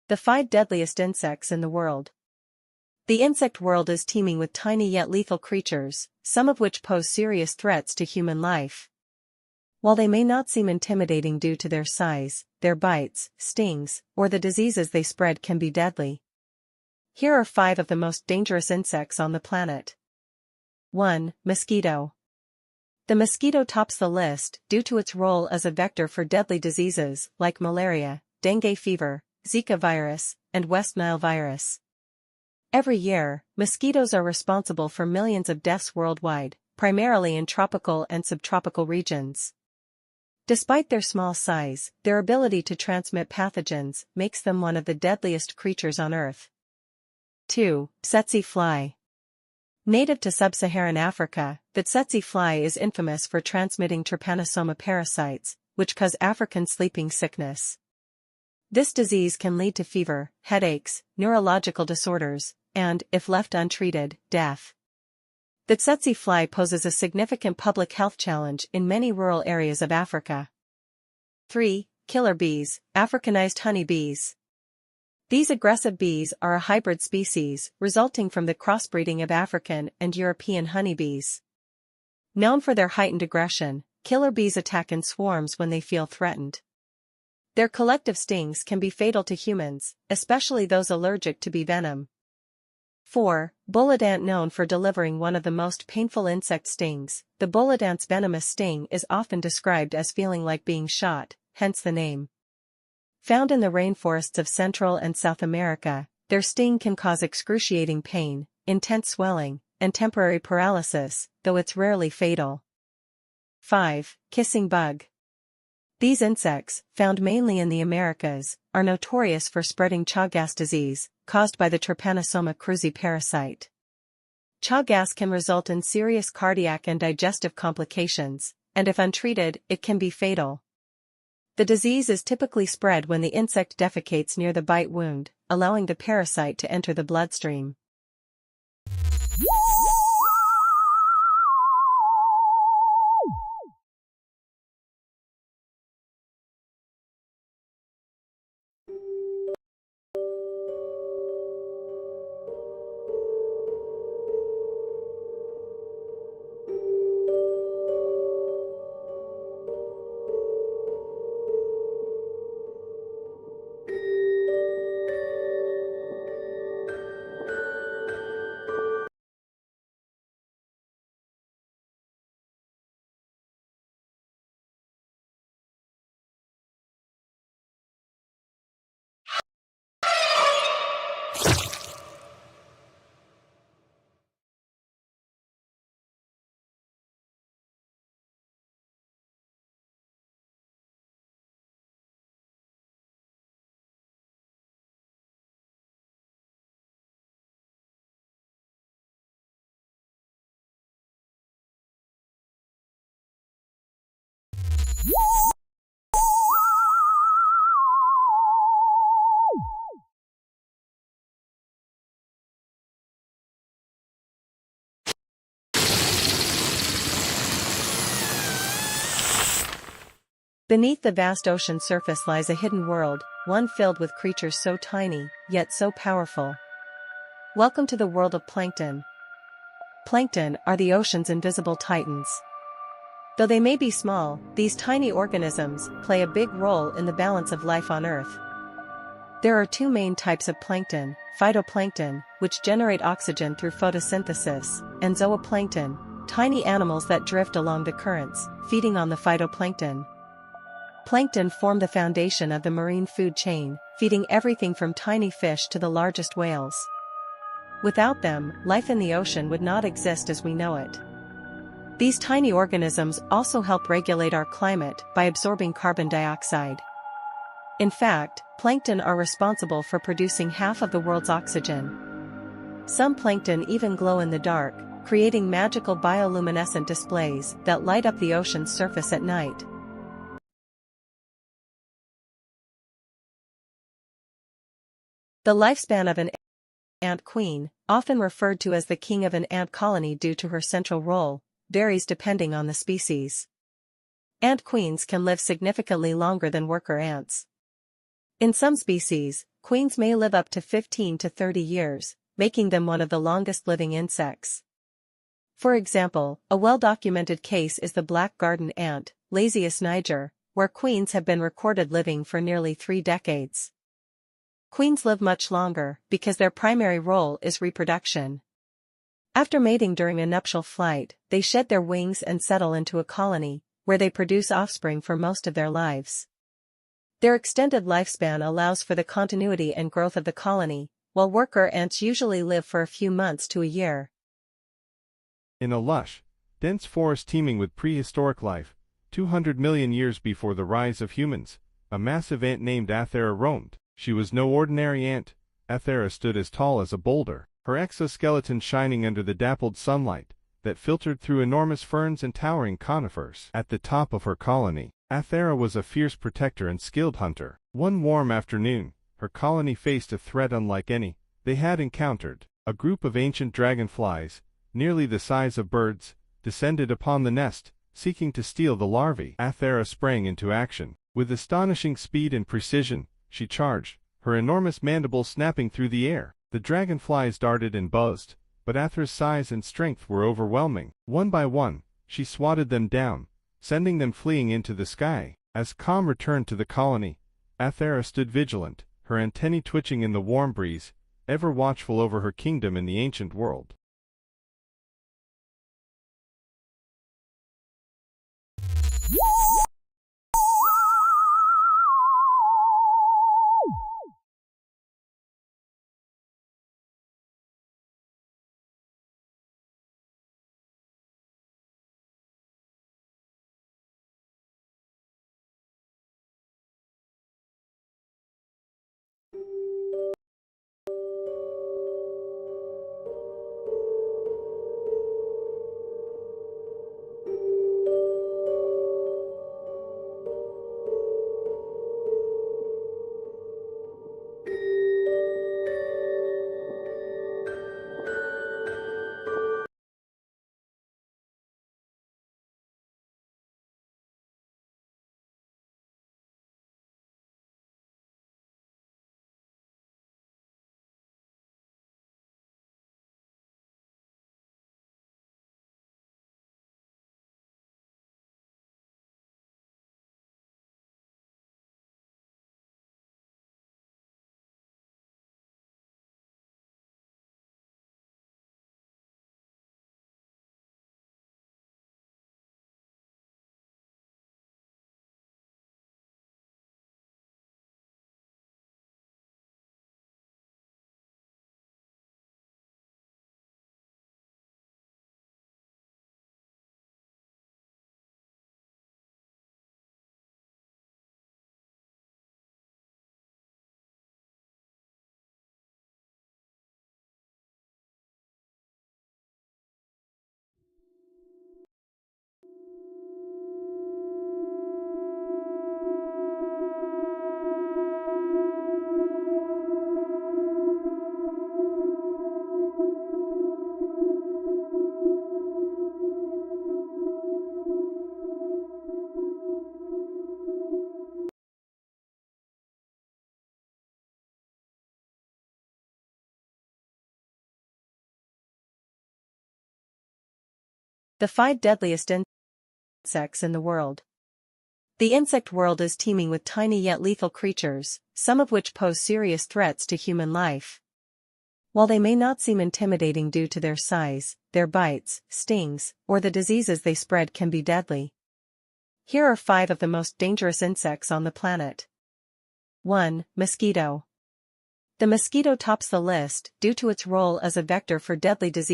The 5 deadliest insects in the world. The insect world is teeming with tiny yet lethal creatures, some of which pose serious threats to human life. While they may not seem intimidating due to their size, their bites, stings, or the diseases they spread can be deadly. Here are 5 of the most dangerous insects on the planet. 1. Mosquito. The mosquito tops the list due to its role as a vector for deadly diseases like malaria, dengue fever, Zika virus, and West Nile virus. Every year, mosquitoes are responsible for millions of deaths worldwide, primarily in tropical and subtropical regions. Despite their small size, their ability to transmit pathogens makes them one of the deadliest creatures on Earth. 2. Tsetse fly. Native to sub-Saharan Africa, the tsetse fly is infamous for transmitting trypanosoma parasites, which cause African sleeping sickness. This disease can lead to fever, headaches, neurological disorders, and, if left untreated, death. The tsetse fly poses a significant public health challenge in many rural areas of Africa. 3. Killer bees, Africanized honeybees. These aggressive bees are a hybrid species resulting from the crossbreeding of African and European honeybees. Known for their heightened aggression, killer bees attack in swarms when they feel threatened. Their collective stings can be fatal to humans, especially those allergic to bee venom. 4. Bullet ant. Known for delivering one of the most painful insect stings, the bullet ant's venomous sting is often described as feeling like being shot, hence the name. Found in the rainforests of Central and South America, their sting can cause excruciating pain, intense swelling, and temporary paralysis, though it's rarely fatal. 5. Kissing bug. These insects, found mainly in the Americas, are notorious for spreading Chagas disease, caused by the Trypanosoma cruzi parasite. Chagas can result in serious cardiac and digestive complications, and if untreated, it can be fatal. The disease is typically spread when the insect defecates near the bite wound, allowing the parasite to enter the bloodstream. Beneath the vast ocean surface lies a hidden world, one filled with creatures so tiny, yet so powerful. Welcome to the world of plankton. Plankton are the ocean's invisible titans. Though they may be small, these tiny organisms play a big role in the balance of life on Earth. There are 2 main types of plankton, phytoplankton, which generate oxygen through photosynthesis, and zooplankton, tiny animals that drift along the currents, feeding on the phytoplankton. Plankton form the foundation of the marine food chain, feeding everything from tiny fish to the largest whales. Without them, life in the ocean would not exist as we know it. These tiny organisms also help regulate our climate by absorbing carbon dioxide. In fact, plankton are responsible for producing half of the world's oxygen. Some plankton even glow in the dark, creating magical bioluminescent displays that light up the ocean's surface at night. The lifespan of an ant queen, often referred to as the king of an ant colony due to her central role, varies depending on the species. Ant queens can live significantly longer than worker ants. In some species, queens may live up to 15 to 30 years, making them one of the longest living insects. For example, a well-documented case is the black garden ant, Lasius niger, where queens have been recorded living for nearly 3 decades. Queens live much longer because their primary role is reproduction. After mating during a nuptial flight, they shed their wings and settle into a colony, where they produce offspring for most of their lives. Their extended lifespan allows for the continuity and growth of the colony, while worker ants usually live for a few months to a year. In a lush, dense forest teeming with prehistoric life, 200 million years before the rise of humans, a massive ant named Athera roamed. She was no ordinary ant. Athera stood as tall as a boulder, her exoskeleton shining under the dappled sunlight that filtered through enormous ferns and towering conifers. At the top of her colony, Athera was a fierce protector and skilled hunter. One warm afternoon, her colony faced a threat unlike any they had encountered. A group of ancient dragonflies, nearly the size of birds, descended upon the nest, seeking to steal the larvae. Athera sprang into action. With astonishing speed and precision, she charged, her enormous mandibles snapping through the air. The dragonflies darted and buzzed, but Athera's size and strength were overwhelming. One by one, she swatted them down, sending them fleeing into the sky. As calm returned to the colony, Athera stood vigilant, her antennae twitching in the warm breeze, ever watchful over her kingdom in the ancient world. The 5 deadliest insects in the world. The insect world is teeming with tiny yet lethal creatures, some of which pose serious threats to human life. While they may not seem intimidating due to their size, their bites, stings, or the diseases they spread can be deadly. Here are 5 of the most dangerous insects on the planet. 1. Mosquito. The mosquito tops the list due to its role as a vector for deadly diseases.